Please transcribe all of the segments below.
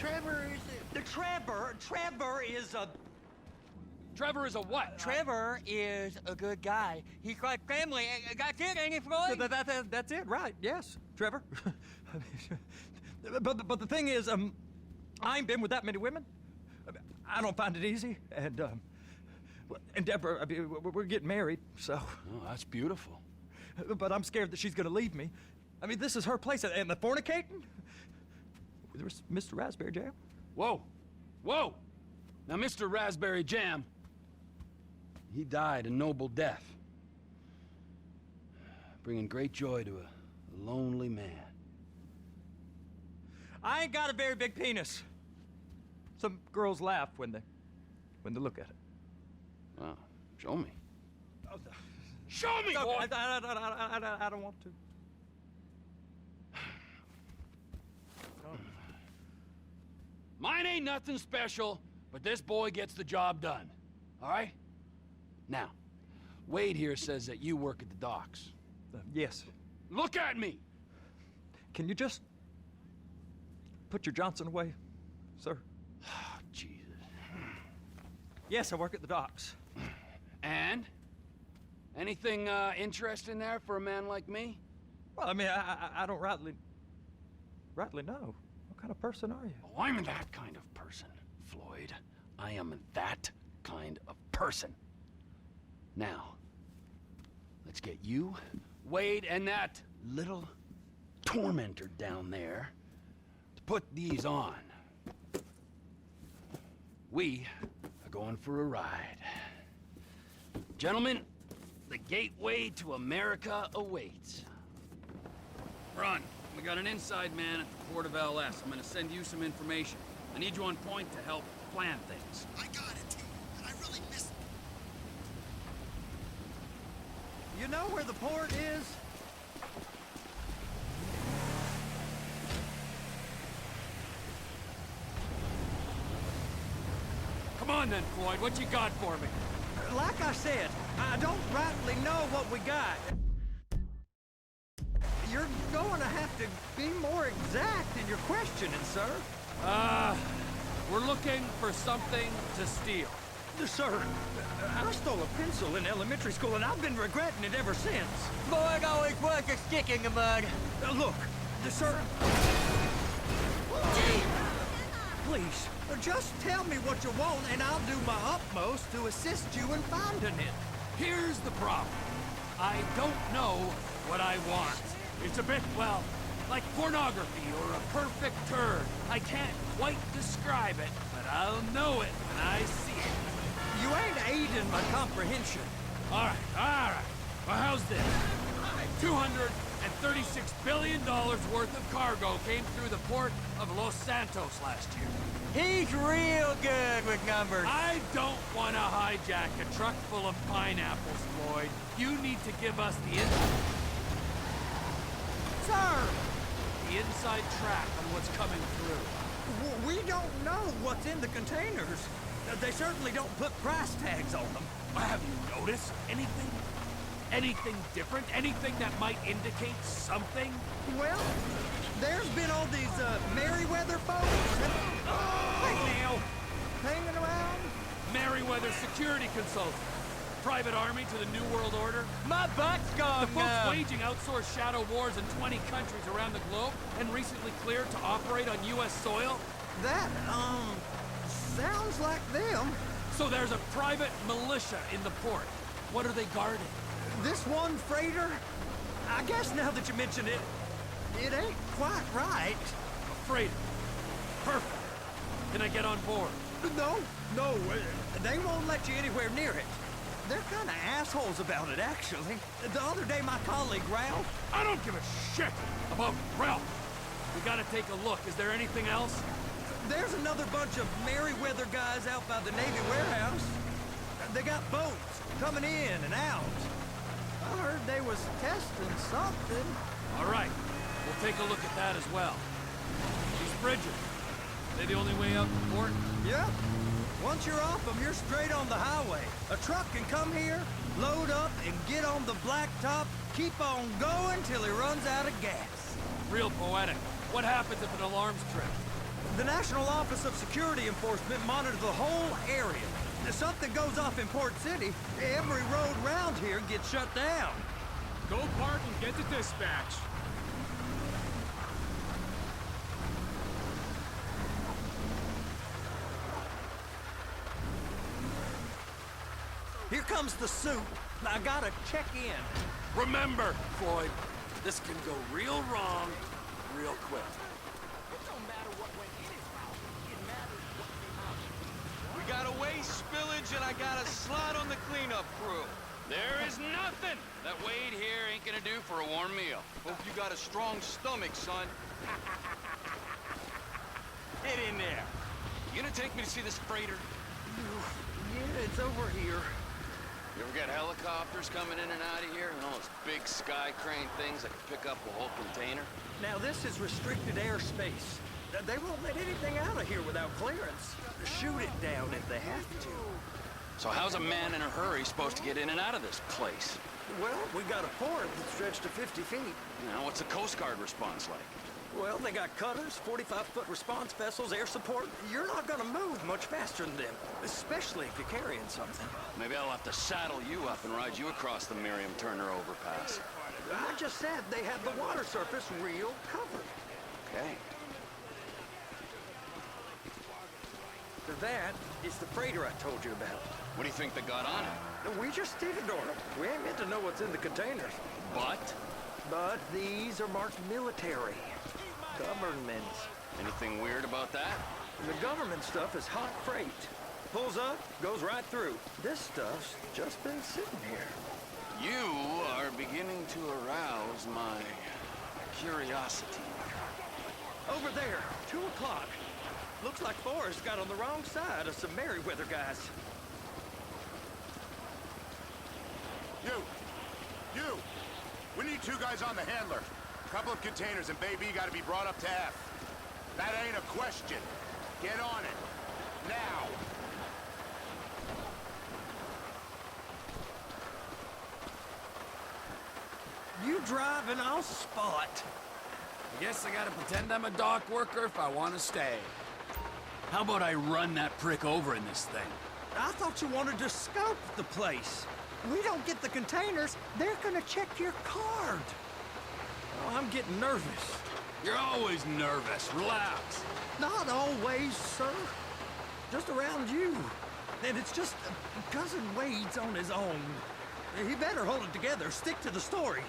Trevor is... Trevor is a... Trevor is a what? Trevor is a good guy. He's like family. That's it, ain't it, Floyd? That's it, right? Yes, Trevor. but the thing is, I ain't been with that many women. I don't find it easy, and Deborah, I mean, we're getting married, so. Oh, that's beautiful. But I'm scared that she's gonna leave me. I mean, this is her place, and the fornicating? There's Mr. Raspberry Jam. Whoa, whoa! Now, Mr. Raspberry Jam, he died a noble death, bringing great joy to a lonely man. I ain't got a very big penis. Some girls laugh when they look at it. Wow, show me. Oh, Show me, no, boy! I don't want to. Mine ain't nothing special, but this boy gets the job done. All right? Now, Wade here says that you work at the docks. Yes. Look at me! Can you just put your Johnson away, sir? Oh, Jesus. Yes, I work at the docks. And? Anything interesting there for a man like me? Well, I mean, I don't rightly know. What kind of person are you? Oh, I'm that kind of person, Floyd. I am that kind of person. Now, let's get you, Wade, and that little tormentor down there to put these on. We are going for a ride. Gentlemen, the gateway to America awaits. Run. We got an inside man at the port of LS. I'm gonna send you some information. I need you on point to help plan things. I got it, T. And I really missed... You know where the port is? Come on then, Floyd. What you got for me? Like I said, I don't rightly know what we got. You're going to have to be more exact in your questioning, sir. We're looking for something to steal. Sir, I stole a pencil in elementary school, and I've been regretting it ever since. Floyd always was a stick in the mud. Look, sir... Please, just tell me what you want, and I'll do my utmost to assist you in finding it. Here's the problem. I don't know what I want. It's a bit, well, like pornography or a perfect turd. I can't quite describe it, but I'll know it when I see it. You ain't aiding my comprehension. All right. Well, how's this? $236 billion worth of cargo came through the port of Los Santos last year. He's real good with numbers. I don't want to hijack a truck full of pineapples, Floyd. You need to give us the inside track on what's coming through. We don't know what's in the containers. They certainly don't put price tags on them. Have you noticed anything? Anything different? Anything that might indicate something? Well, there's been all these Merryweather folks. Hey now, hanging around. Merryweather security consultant. Private army to the New World Order. My butt's gone The folks now. waging outsourced shadow wars in 20 countries around the globe and recently cleared to operate on U.S. soil. That, sounds like them. So there's a private militia in the port. What are they guarding? This one freighter, I guess now that you mention it, it ain't quite right. A freighter. Perfect. Can I get on board? No, they won't let you anywhere near it. They're kind of assholes about it, actually. The other day, my colleague, Ralph... I don't give a shit about Ralph. We gotta take a look. Is there anything else? There's another bunch of Merryweather guys out by the Navy warehouse. They got boats coming in and out. I heard they was testing something. All right. We'll take a look at that as well. These bridges, they the only way out the port? Yep. Once you're off them, you're straight on the highway. A truck can come here, load up, and get on the blacktop, keep on going till he runs out of gas. Real poetic. What happens if an alarm's tripped? The National Office of Security Enforcement monitors the whole area. If something goes off in Port City, every road round here gets shut down. Go park and get to dispatch. Here comes the suit. I gotta check in. Remember, Floyd, this can go real wrong real quick. We got a waste spillage and I got a slot on the cleanup crew. There is nothing that Wade here ain't gonna do for a warm meal. Hope you got a strong stomach, son. Get in there. You gonna take me to see this freighter? Yeah, it's over here. You ever got helicopters coming in and out of here? You know, those big sky crane things that can pick up a whole container? Now, this is restricted airspace. They won't let anything out of here without clearance. Shoot it down if they have to. So how's a man in a hurry supposed to get in and out of this place? Well, we got a port that stretched to 50 feet. Now, what's the Coast Guard response like? Well, they got cutters, 45-foot response vessels, air support. You're not gonna move much faster than them, especially if you're carrying something. Maybe I'll have to saddle you up and ride you across the Miriam Turner overpass. I just said they have the water surface real covered. Okay. That is the freighter I told you about. What do you think they got on it? We just stevedored them. We ain't meant to know what's in the containers. But these are marked military. Government. Anything weird about that? The government stuff is hot freight. Pulls up, goes right through. This stuff's just been sitting here. You are beginning to arouse my curiosity. Over there, 2 o'clock. Looks like Forrest got on the wrong side of some Merryweather guys. You! We need 2 guys on the handler. Couple of containers and baby gotta be brought up to F. That ain't a question. Get on it. Now! You drive and I'll spot. I guess I gotta pretend I'm a dock worker if I want to stay. How about I run that prick over in this thing? I thought you wanted to scope the place. We don't get the containers, they're gonna check your card. Oh, I'm getting nervous. You're always nervous. Relax. Not always, sir. Just around you. And it's just Cousin Wade's on his own. He better hold it together, stick to the story.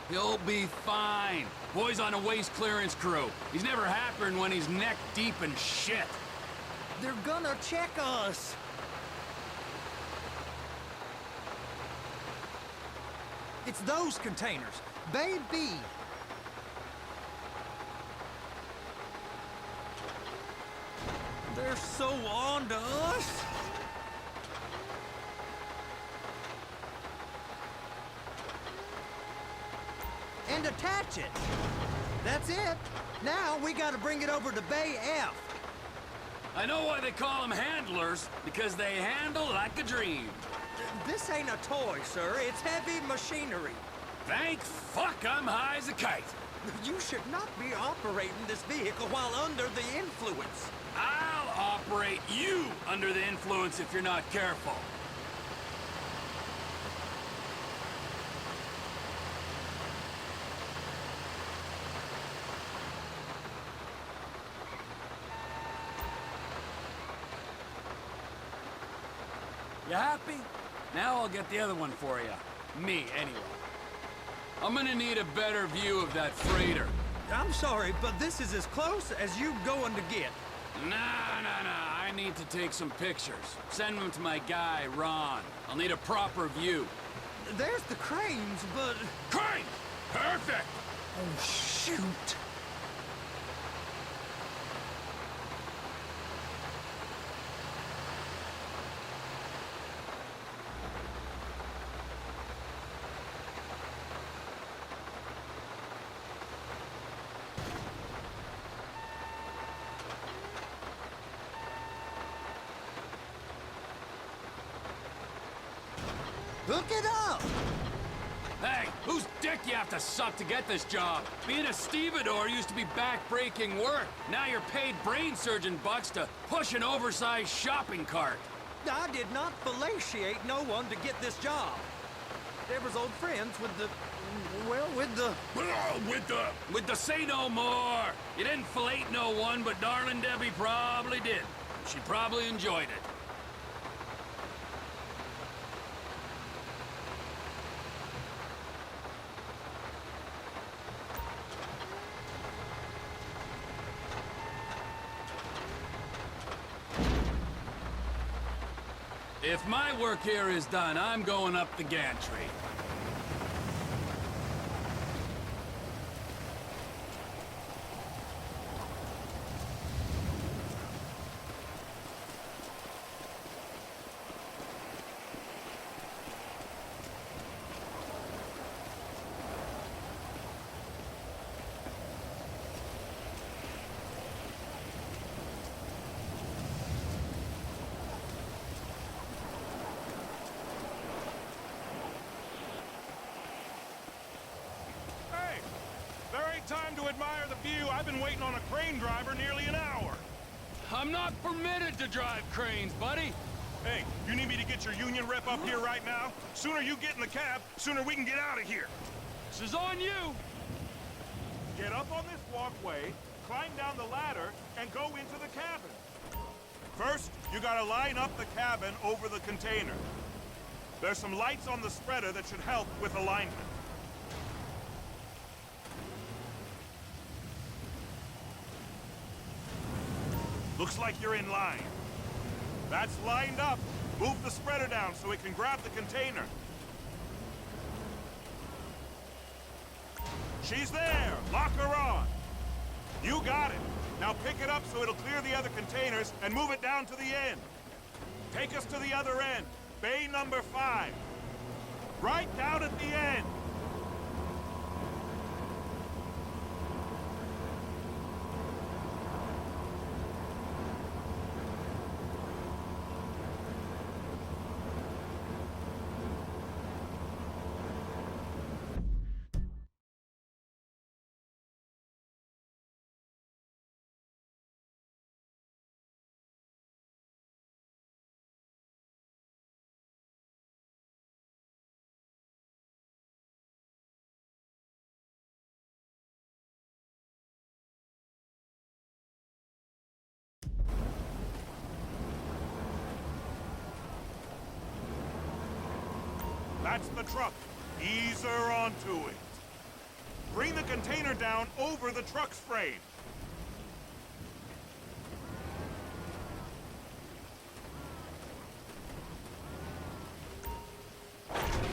He'll be fine. Boy's on a waste clearance crew. He's never happened when he's neck deep in shit. They're gonna check us. It's those containers. Bay B. They're so on to us. And attach it. That's it. Now we gotta bring it over to Bay F. I know why they call them handlers, because they handle like a dream. This ain't a toy, sir. It's heavy machinery. Thank fuck I'm high as a kite. You should not be operating this vehicle while under the influence. I'll operate you under the influence if you're not careful. You happy? Now I'll get the other one for you. Me, anyway. I'm gonna need a better view of that freighter. I'm sorry, but this is as close as you going to get. Nah. I need to take some pictures. Send them to my guy, Ron. I'll need a proper view. There's the cranes, but... Crane! Perfect! Oh, shoot. Hook it up! Hey, whose dick you have to suck to get this job? Being a stevedore used to be back-breaking work. Now you're paid brain surgeon bucks to push an oversized shopping cart. I did not fellatiate no one to get this job. They was old friends with the... well, with the... With the say no more. You didn't fillet no one, but darling Debbie probably did. She probably enjoyed it. If my work here is done, I'm going up the gantry. Hey, there ain't time to admire the view. I've been waiting on a crane driver nearly an hour. I'm not permitted to drive cranes, buddy. Hey, you need me to get your union rep up here right now? Sooner you get in the cab, sooner we can get out of here. This is on you. Get up on this walkway, climb down the ladder, and go into the cabin. First, you gotta line up the cabin over the container. There's some lights on the spreader that should help with alignment. Looks like you're in line. That's lined up. Move the spreader down so it can grab the container. She's there! Lock her on! You got it! Now pick it up so it'll clear the other containers and move it down to the end. Take us to the other end. Bay number 5. Right down at the end. That's the truck. Ease her onto it. Bring the container down over the truck's frame.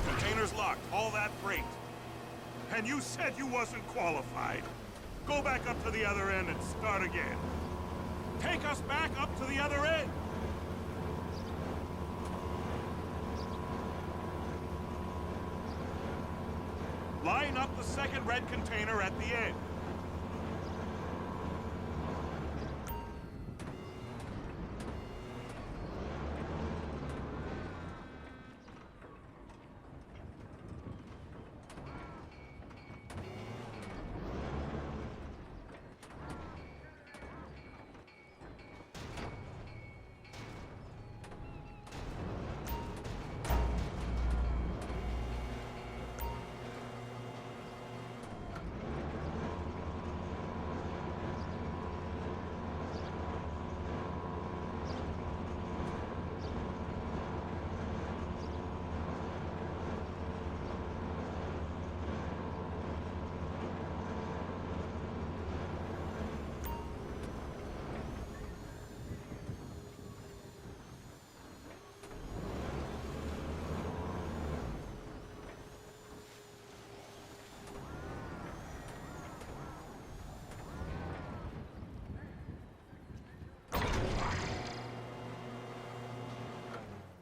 Container's locked. All that freight. And you said you wasn't qualified. Go back up to the other end and start again. Take us back up to the other end. Line up the second red container at the end.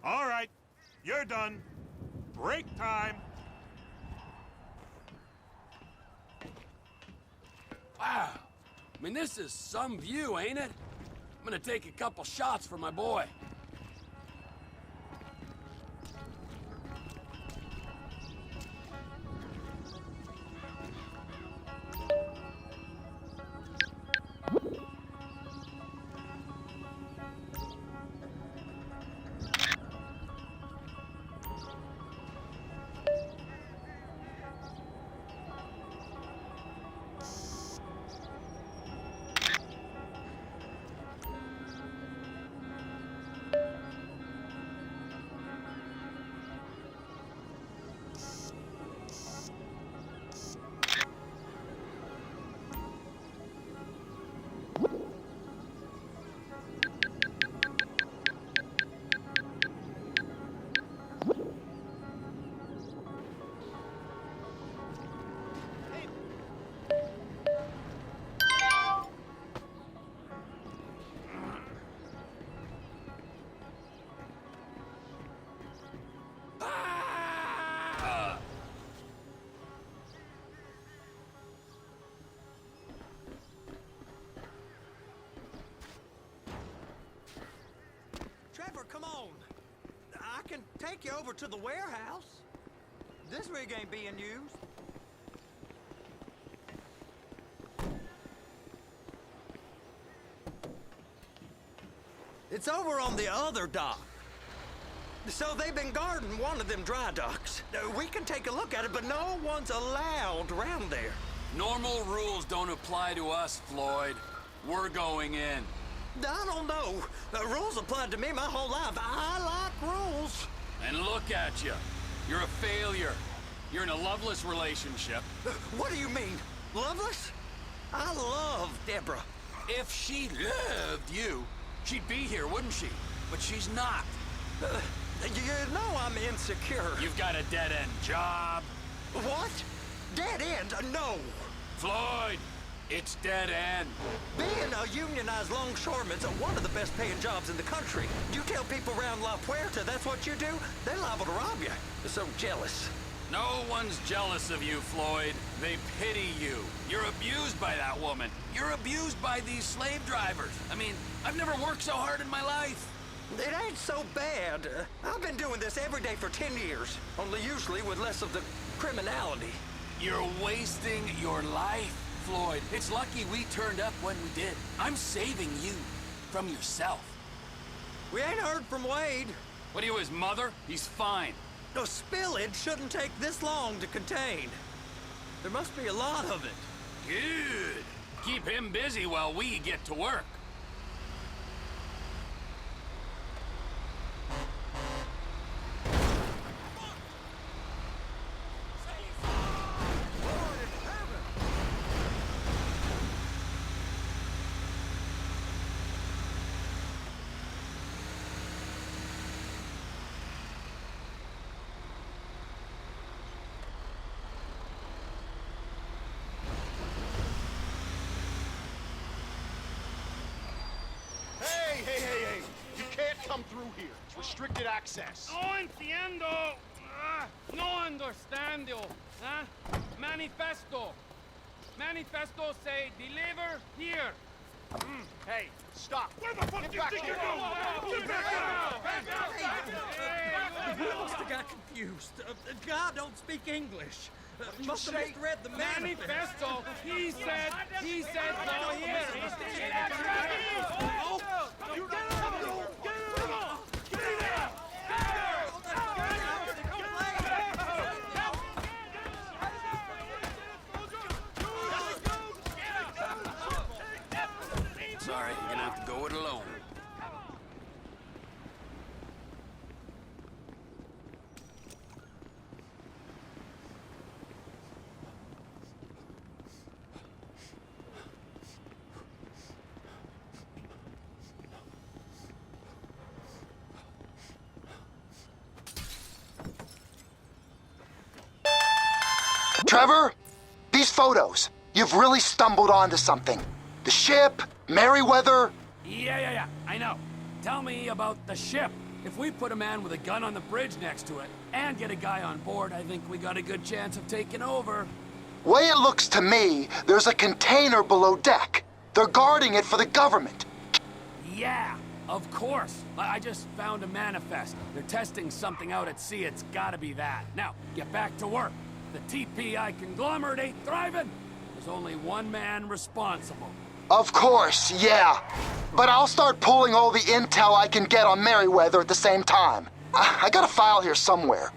All right, you're done. Break time. Wow. I mean, this is some view, ain't it? I'm gonna take a couple shots for my boy. can take you over to the warehouse. This rig ain't being used. It's over on the other dock. So they've been guarding one of them dry docks. We can take a look at it, but no one's allowed around there. Normal rules don't apply to us, Floyd. We're going in. I don't know. Rules applied to me my whole life. I like rules. And look at you. You're a failure. You're in a loveless relationship. What do you mean? Loveless? I love Deborah. If she loved you, she'd be here, wouldn't she? But she's not. You know I'm insecure. You've got a dead-end job. What? Dead end? No. Floyd, it's dead end. Being a unionized longshoreman's one of the best paying jobs in the country. You tell people around La Puerta that's what you do, they're liable to rob you. They're so jealous. No one's jealous of you, Floyd. They pity you. You're abused by that woman. You're abused by these slave drivers. I mean, I've never worked so hard in my life. It ain't so bad. I've been doing this every day for 10 years, only usually with less of the criminality. You're wasting your life, Floyd. It's lucky we turned up when we did. I'm saving you from yourself. We ain't heard from Wade. What are you, his mother? He's fine. No, spillage shouldn't take this long to contain. There must be a lot of it. Good. Keep him busy while we get to work. Hey! You can't come through here. It's restricted access. No entiendo. No understando. Manifesto. Manifesto say deliver here. Hey, stop. Where the fuck Get do you back think here. you're going? Get back out! You must have got confused. God don't speak English. Must have say? misread the manifest. Manifesto. He said go here. You get Sorry, you're gonna have to go it alone. Trevor, these photos, you've really stumbled onto something. The ship, Merryweather. Yeah, I know. Tell me about the ship. If we put a man with a gun on the bridge next to it and get a guy on board, I think we got a good chance of taking over. Way it looks to me, there's a container below deck. They're guarding it for the government. Yeah, of course. I just found a manifest. They're testing something out at sea. It's gotta be that. Now, get back to work. The TPI conglomerate ain't thriving. There's only one man responsible. Of course, yeah. But I'll start pulling all the intel I can get on Merryweather at the same time. I got a file here somewhere.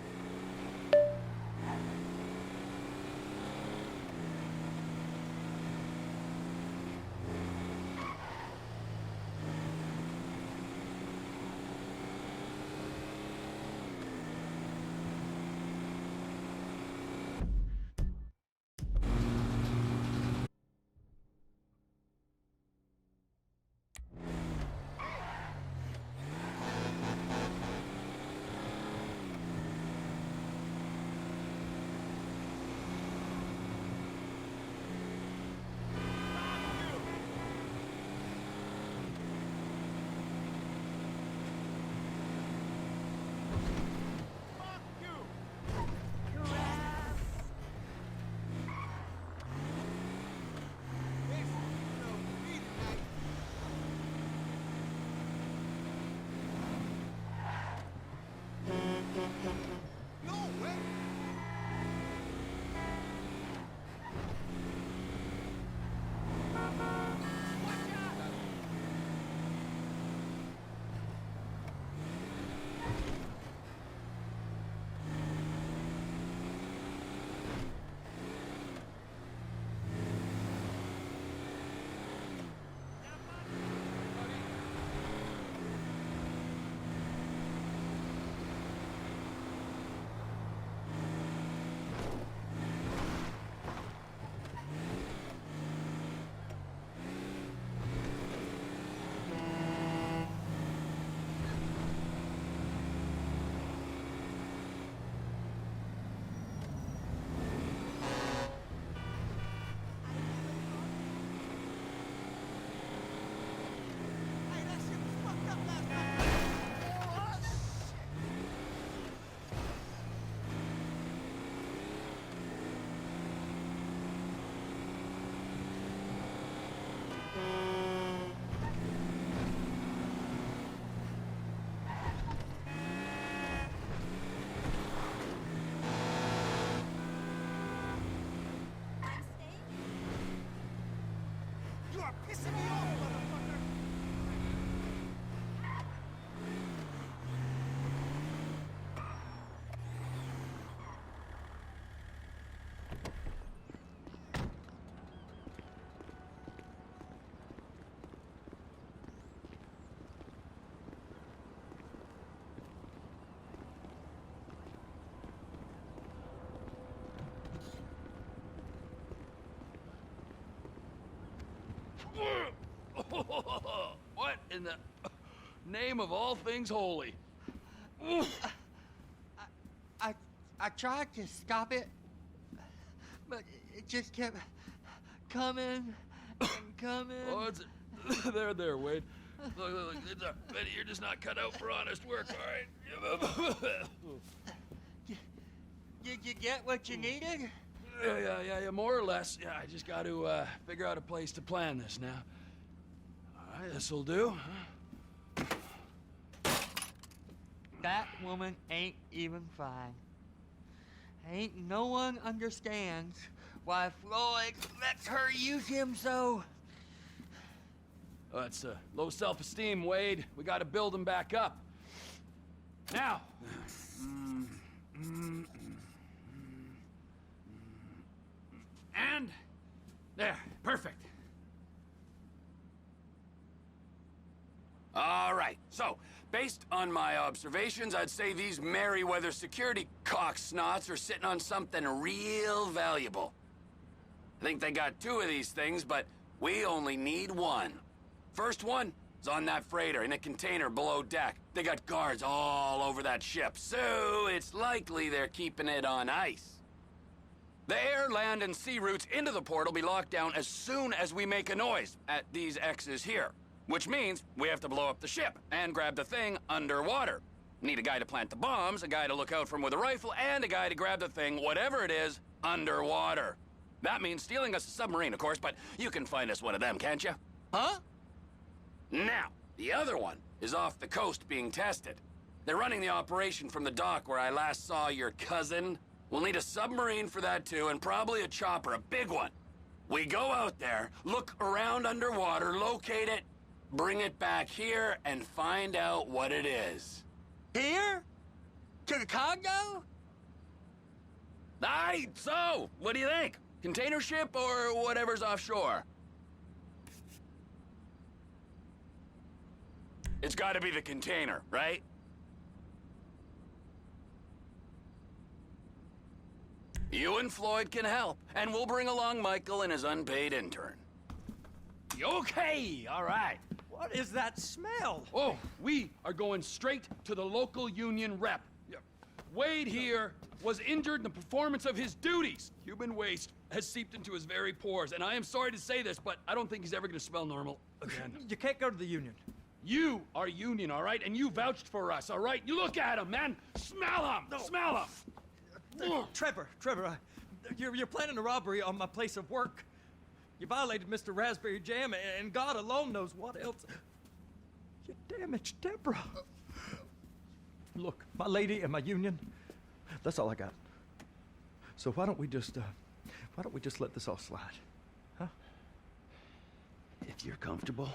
What in the name of all things holy? I tried to stop it, but it just kept coming and coming. Oh, it's there, Wade. Look, Betty, you're just not cut out for honest work, all right? Did you get what you needed? Yeah, more or less. Yeah, I just got to figure out a place to plan this now. All right, this'll do. That woman ain't even fine. Ain't no one understands why Floyd lets her use him so. Oh, it's low self-esteem, Wade. We got to build him back up. Now. And there, perfect. All right, so based on my observations, I'd say these Merryweather security cocksnots are sitting on something real valuable. I think they got 2 of these things, but we only need 1. First one is on that freighter in a container below deck. They got guards all over that ship, so it's likely they're keeping it on ice. The air, land, and sea routes into the port will be locked down as soon as we make a noise at these X's here. Which means we have to blow up the ship and grab the thing underwater. Need a guy to plant the bombs, a guy to look out for him with a rifle, and a guy to grab the thing, whatever it is, underwater. That means stealing us a submarine, of course, but you can find us one of them, can't you? Huh? Now, the other one is off the coast being tested. They're running the operation from the dock where I last saw your cousin. We'll need a submarine for that too, and probably a chopper, a big one. We go out there, look around underwater, locate it, bring it back here, and find out what it is. Here? To the Congo? Aye, so, what do you think? Container ship or whatever's offshore? It's gotta be the container, right? You and Floyd can help, and we'll bring along Michael and his unpaid intern. Okay, all right. What is that smell? Oh, we are going straight to the local union rep. Wade here was injured in the performance of his duties. Human waste has seeped into his very pores, and I am sorry to say this, but I don't think he's ever gonna smell normal again. You can't go to the union. You are union, all right? And you vouched for us, all right? You look at him, man. Smell him. No. Smell him. Trevor, you're planning a robbery on my place of work. You violated Mr. Raspberry Jam, and God alone knows what else. You damaged Deborah. Look, my lady and my union, that's all I got. So why don't we just let this all slide, huh? If you're comfortable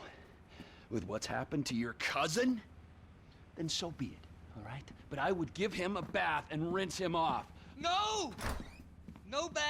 with what's happened to your cousin, then so be it, all right? But I would give him a bath and rinse him off. No! No bath.